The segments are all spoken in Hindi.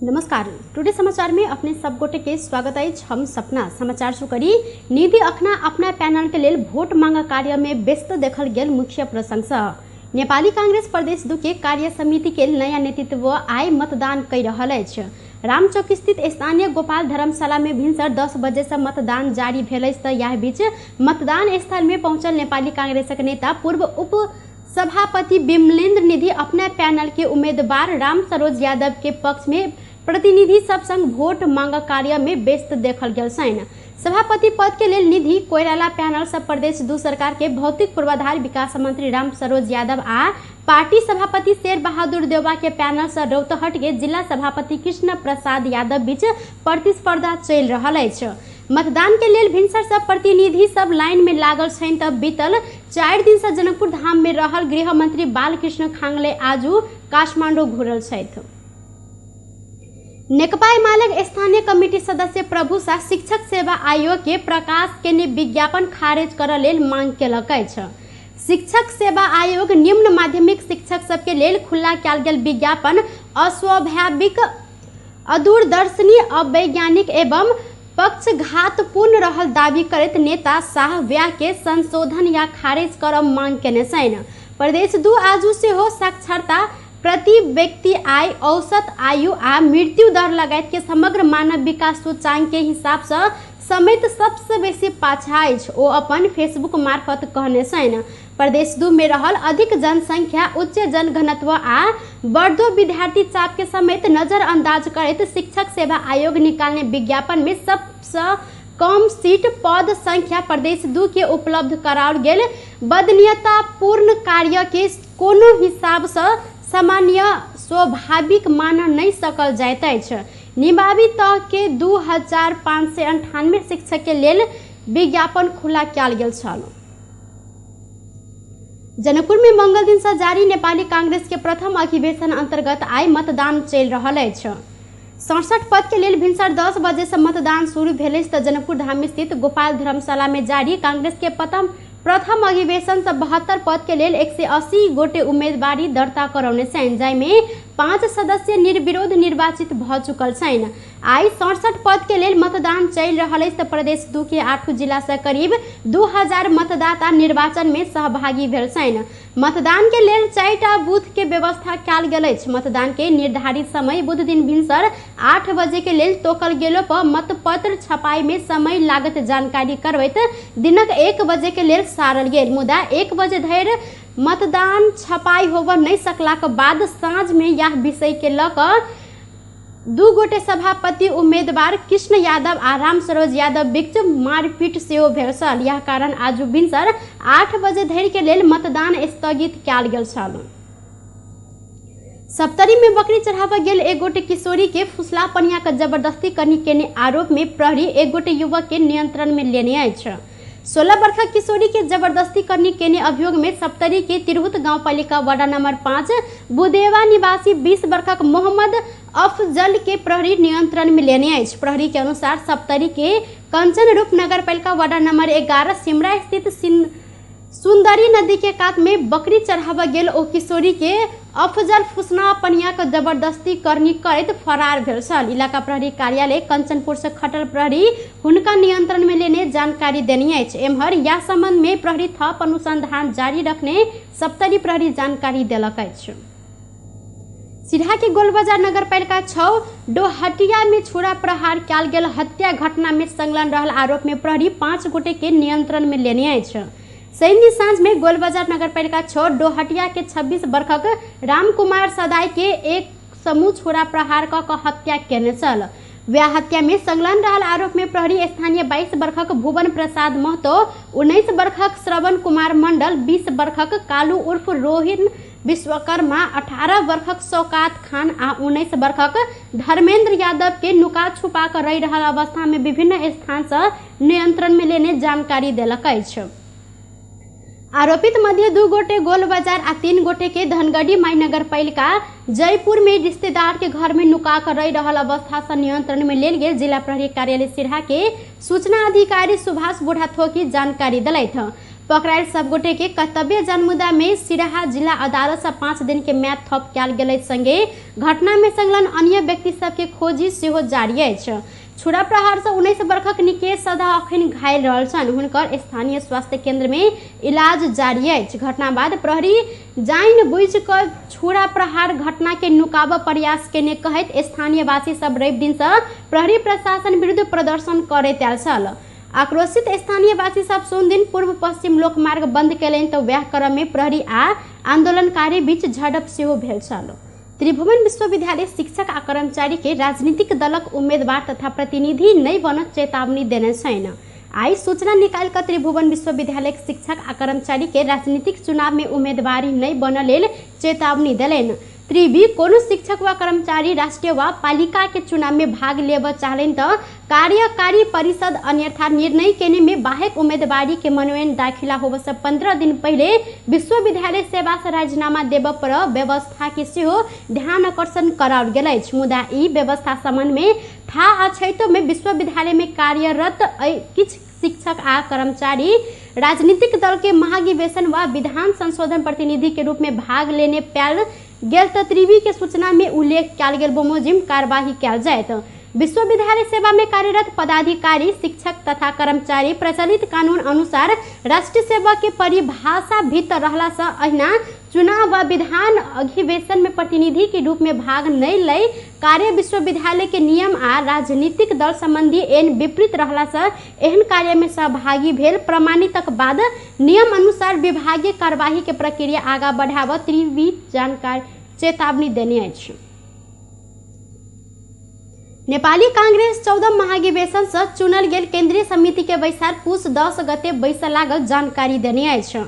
नमस्कार। टुडे समाचार में अपने सब गोटे के स्वागत है। हम सपना समाचार शुरू करी। निधि अखना अपना पैनल के लेल वोट मांग कार्य में व्यस्त देखल गेल मुख्य प्रशंसा। नेपाली कांग्रेस प्रदेश 2 के कार्य समिति के नया नेतृत्व आय मतदान कर रहल अछि। रामचौक स्थित स्थानीय गोपाल धर्मशाला में भिनसर 10 बजे से मतदान जारी भेल अछि। यह बीच मतदान स्थल में पहुंचल नेपाली कांग्रेसक नेता पूर्व उप सभापति विमलेन्द्र निधि अपना पैनल के उम्मीदवार राम सरोज यादव के पक्ष में प्रतिनिधि सब संग वोट मांग कार्य में व्यस्त देखल गेल छनि। सभापति पद के लेल निधि कोइराला पैनल से प्रदेश 2 सरकार के भौतिक पूर्वाधार विकास मंत्री राम सरोज यादव आ पार्टी सभापति शेर बहादुर देउबा के पैनल से रौतहट के जिला सभापति कृष्ण प्रसाद यादव बीच प्रतिस्पर्धा चल रहल अछि। मतदान के लेल भिनसर सब प्रतिनिधि सब लाइन में लागल छनि। तब बीतल 4 दिन से जनकपुर धाम में रहल गृह मंत्री बालकृष्ण खांगले आजू काठमांडू घुरल छथि। नेकपा एमालेक स्थानीय कमिटी सदस्य प्रभु शाह शिक्षक सेवा आयोग के प्रकाश केने विज्ञापन खारिज करय लेल मांग केलक अछि। शिक्षक सेवा आयोग निम्न माध्यमिक शिक्षक सबके लेल खुला कयल गेल विज्ञापन अस्वाभाविक, अदूरदर्शी, अवैज्ञानिक एवं पक्षघातपूर्ण रहल दावी करैत नेता शाह व्याह के संशोधन या खारिज करब मांग केने छनि। प्रदेश 2 आजू से हो साक्षरता, प्रति व्यक्ति आय, औसत आयु आ मृत्यु दर लगायत के समग्र मानव विकास सूचांक के हिसाब से समेत सबसे बेसी पाछा अछि। ओ अपन फेसबुक मार्फत कहने छनि। प्रदेश 2 में रहल अधिक जनसंख्या, उच्च जनघनत्व आ बढ़दो विद्यार्थी चाप के समेत नजरअंदाज करैत शिक्षक सेवा आयोग निकालने विज्ञापन में सबसे कम सीट पद संख्या प्रदेश 2 के उपलब्ध कराओल गेल बदनीयतापूर्ण कार्य के कोनो हिसाब से सामान्य स्वाभाविक मान नहीं सकल जाइत अछि। निबावी तह के 2598 शिक्षक के लेल विज्ञापन खुला कयल गेल छल। जनकपुर में मंगल दिन से जारी नेपाली कांग्रेस के प्रथम अधिवेशन अंतर्गत आय मतदान चल रहल अछि। 67 पद के लेल भिनसर 10 बजे से मतदान शुरू भेल अछि। जनकपुर धाम स्थित गोपाल धर्मशाला में जारी कांग्रेस के प्रथम अधिवेशन से 72 पद के लेल 180 गोटे उम्मीदवारी दर्ता करौने छनि, जाहिमे 5 सदस्य निर्विरोध निर्वाचित भ चुकल छनि। आइ 67 पद के लेल मतदान चल रहल अछि। तऽ प्रदेश 2 के 8 जिला से करीब 2000 मतदाता निर्वाचन में सहभागी भेल छनि। मतदान के लेल 4टा बूथ के व्यवस्था कयल गेल अछि। मतदान के निर्धारित समय बुध दिन भिनसर 8 बजे के लेल तोकल गेलो पर मतपत्र छपाई में समय लागत जानकारी करबैत दिनक 1 बजे के लेल सारल गेल। मुदा 1 बजे धरि मतदान छपाई होबऽ नहीं सकला के बाद साँझ में यह विषय के लऽ 2 गोटे सभापति उम्मीदवार कृष्ण यादव आ राम सरोज यादव बीच मारपीट सेहो भेल छल। यह कारण आज भिनसर 8 बजे धरि के लेल मतदान स्थगित कयल गेल छल। सप्तरी में बकरी चढ़ावा गेल एक गोटे किशोरी के फुसला पनिया के जबरदस्ती करनी केने आरोप में प्रहरी एक गोटे युवक के नियंत्रण में लेने अछि। 16 वर्षक किशोरी के जबरदस्ती करनी केने अभियोग में सप्तरी के तिरहुत गांव पालिका वार्ड नंबर 5 बुदेवा निवासी 20 वर्षक मोहम्मद अफजल के प्रहरी नियंत्रण में लेने अछि। प्रहरी के अनुसार सप्तरी के कंचन रूप नगर पालिका वार्ड नंबर 11 सिमरा स्थित सुंदरी नदी के कात में बकरी चढ़ावा गेल ओ किशोरी के अफजल फुसना पनिया के जबरदस्ती करनी करैत फरार भेल छल। इलाका प्रहरी कार्यालय कंचनपुर से खटल प्रहरी हुनका नियंत्रण में लेने जानकारी देनी अछि। एम्हर या संबंध में प्रहरी थप अनुसंधान जारी रखने सप्तरी प्रहरी जानकारी देलक अछि। सिरहा के गोलबाजार नगर पालिका 6 डोहटिया में छुरा प्रहार कयल गेल हत्या घटना में संलग्न रहल आरोप में प्रहरी 5 गोटे के नियंत्रण में लेने अछि। शनि सांझ में गोलबाजार नगर पालिका 6 डोहटिया के 26 वर्षक रामकुमार सदाई के एक समूह छुरा प्रहार क हत्या केने छल। वह हत्या में संलग्न रहल आरोप में प्रहरी स्थानीय 22 वर्षक भुवन प्रसाद महतो, 19 वर्षक श्रवण कुमार मंडल, 20 वर्षक कालू उर्फ रोहिन विश्वकर्मा, 18 वर्षक शौकात खान आ 19 वर्षक धर्मेंद्र यादव के नुका छुपा कर रह रहल अवस्था में विभिन्न स्थान से नियंत्रण में लेने जानकारी देलक अछि। आरोपित मध्य 2 गोटे गोलबाजार आ 3 गोटे के धनगढ़ी माई नगर पालिका जयपुर में रिश्तेदार के घर में नुका कर रह रहल अवस्था से नियंत्रण में लेल गेल। जिला प्रहरी कार्यालय सिरहा के सूचना अधिकारी सुभाष बुढ़ाथोकी जानकारी दिलैथ। पकड़ायल सब गोटे के कर्तव्य जनमुदा में सिराहा जिला अदालत से 5 दिन के म्याद थप कयल गेल संगे घटना में संलग्न अन्य व्यक्ति सबके खोजी सेहो जारी अछि। छुरा प्रहार से 19 वर्षक निकेश सदा अखन घायल रहल छन्। हुनकर स्थानीय स्वास्थ्य केंद्र में इलाज जारी अछि। घटना बाद प्रहरी जाइन बुझ कर छुरा प्रहार घटना के नुकाब प्रयास केने कहैत स्थानीय वासी सब रवि दिन से प्रहरी प्रशासन विरुद्ध प्रदर्शन करैत आयल छल। आक्रोशित स्थानीय वासी सब सोम दिन पूर्व पश्चिम लोकमार्ग बंद कयलनि तऽ वएह क्रम में प्रहरी आ आंदोलनकारी बीच झड़प सेहो भेल छल। त्रिभुवन विश्वविद्यालय शिक्षक आ कर्मचारी के राजनीतिक दलक उम्मीदवार तथा प्रतिनिधि नहीं बनत चेतावनी देने छन्। आई सूचना निकाल कर त्रिभुवन विश्वविद्यालय शिक्षक आ कर्मचारी के राजनीतिक चुनाव में उम्मीदवारी नहीं बनल लेल चेतावनी दिलनि। त्रिवी कोनो शिक्षक व कर्मचारी राष्ट्रीय व पालिका के चुनाव में भाग लेब चाहलन तो कार्यकारी परिषद अन्यथा निर्णय केने में बाहेक उम्मीदवारी के मनोनयन दाखिला होब से 15 दिन पहले विश्वविद्यालय सेवा से राजीनामा देब पर व्यवस्था के सेहो ध्यान आकर्षण कराओल गेल अछि। मुदा ई व्यवस्था संबंध में था अछैतो में विश्वविद्यालय में कार्यरत किछ शिक्षक आ कर्मचारी राजनीतिक दल के महाधिवेशन व विधान संशोधन प्रतिनिधि के रूप में भाग लेने पायल गेल तऽ त्रिवी के सूचना में उल्लेख कयल गेल बमोजिम कार्यवाही कयल जायत। विश्वविद्यालय सेवा में कार्यरत पदाधिकारी शिक्षक तथा कर्मचारी प्रचलित कानून अनुसार राष्ट्रीय सेवा के परिभाषा भीतर रहला से अहिना चुनाव व विधान अधिवेशन में प्रतिनिधि के रूप में भाग नहीं लय कार्य विश्वविद्यालय के नियम आ राजनीतिक दल संबंधी एन विपरीत रहला से एहन कार्य में सहभागी भेल प्रमाणितक बाद नियम अनुसार विभागीय कार्यवाही के प्रक्रिया आगा बढ़ाब त्रिवी जानकारी चेतावनी देने अछि। नेपाली कांग्रेस 14 महाधिवेशन से चुनल गेल केंद्रीय समिति के बैसार पूस 10 गते बैस लागल जानकारी देने अछि।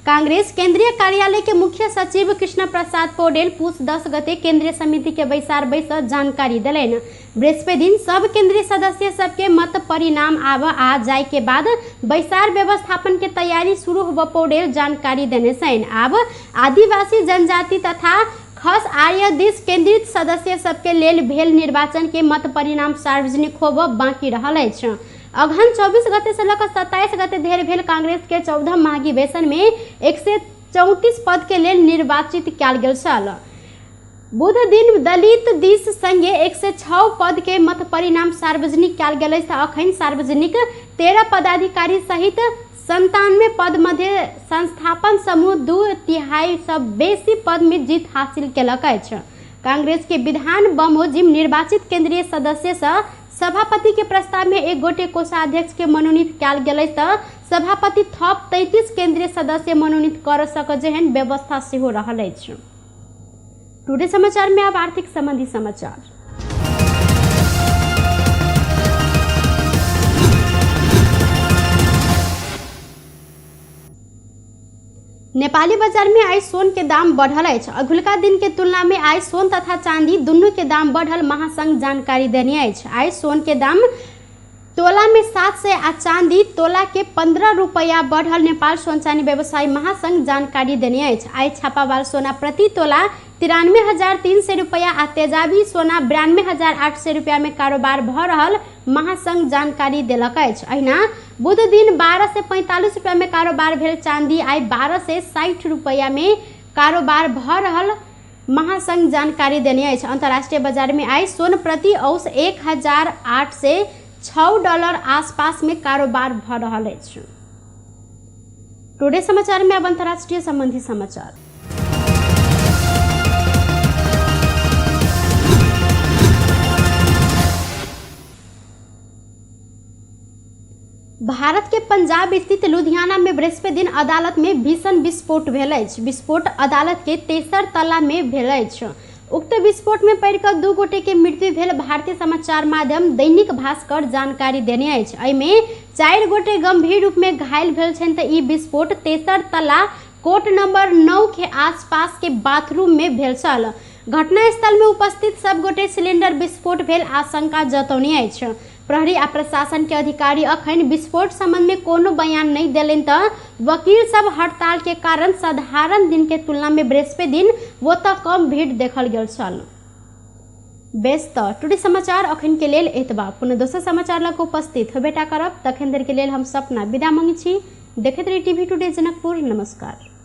कांग्रेस केंद्रीय कार्यालय के मुख्य सचिव कृष्ण प्रसाद पौडेल पूस 10 गते केंद्रीय समिति के बैसार बैस जानकारी दिलैन। बृहस्पति दिन सब केंद्रीय सदस्य सबके मत परिणाम आब आ जाय के बाद बैसार व्यवस्थापन के तैयारी शुरू होब पौडेल जानकारी देने छन्। आब आदिवासी जनजाति तथा खास आर्य देश केंद्रित सदस्य सबके लेल भेल निर्वाचन के मत परिणाम सार्वजनिक होब बाकी रहल अछि। अगहन 24 गते से लक 27 गते धरि भेल कांग्रेस के 14 महाधिवेशन में 134 पद के लेल निर्वाचित कयल गेल छल। बुध दिन दलित दिस संगे 106 पद के मत परिणाम सार्वजनिक कयल गेल अछि। अखन सार्वजनिक 13 पदाधिकारी सहित 97 पद मध्य संस्थापन समूह 2/3 सब बेसी पद में जीत हासिल केलक अछि। कांग्रेस के विधान बमोजिम निर्वाचित केंद्रीय सदस्य से सभापति के प्रस्ताव में एक गोटे कोषाध्यक्ष के मनोनीत कयल गेल तऽ सभापति थप 33 केंद्रीय सदस्य मनोनीत कर सक जेहन व्यवस्था सेहो रहल अछि। टुडे समाचार में अब आर्थिक संबंधी समाचार। नेपाली बाजार में आई सोन के दाम बढ़ल अछि। अगुलका दिन के तुलना में आई सोन तथा चांदी दुनू के दाम बढ़ल महासंघ जानकारी देने अछि। आई सोन के दाम तोला में 700 आ चांदी तोला के 15 रुपया बढ़ल नेपाल सोन चांदी व्यवसायी महासंघ जानकारी देने अछि। आई छापावार सोना प्रति तोला 93,300 रुपया आ तेजाबी सोना 92,800 रुपया में कारोबार भ रहल महासंघ जानकारी देलक अछि। अहिना बुध दिन 12 से 45 रुपया में कारोबार भेल चांदी आई 12 से 60 रुपया में कारोबार भ रहल महासंघ जानकारी देने अछि। अंतर्राष्ट्रीय बाजार में आई सोन प्रति औंस 1008 से $6 आसपास में कारोबार भ रहल अछि। टुडे समाचार में अब अंतर्राष्ट्रीय संबंधी समाचार। भारत के पंजाब स्थित लुधियाना में बृहस्पति दिन अदालत में भीषण विस्फोट भेल अछि। विस्फोट अदालत के तेसर तल्ला में भेल अछि। उक्त विस्फोट में पड़ कर 2 गोटे के मृत्यु भेल भारतीय समाचार माध्यम दैनिक भास्कर जानकारी देने अछि। एहिमे 4 गोटे गंभीर रूप में घायल भेल छनि तऽ ई विस्फोट तेसर तल्ला कोर्ट नंबर 9 के आसपास के बाथरूम में भेल छल। घटनास्थल में उपस्थित सब गोटे सिलेंडर विस्फोट भेल आशंका जतौने अछि। प्रहरी आ प्रशासन के अधिकारी अखन विस्फोट संबंध में कोनो बयान नहीं देलनि तऽ वकील सब हड़ताल के कारण साधारण दिन के तुलना में बृहस्पति दिन ओतऽ कम भीड़ देखल गेल छल। बेस तऽ टुडे समाचार अखन के लेल एतबा। पुनः दोसर समाचार लग उपस्थित हेबेटा करब। तखन देर के लेल हम सपना विदा मांगै छी। देखैत रही टीवी टुडे जनकपुर। नमस्कार।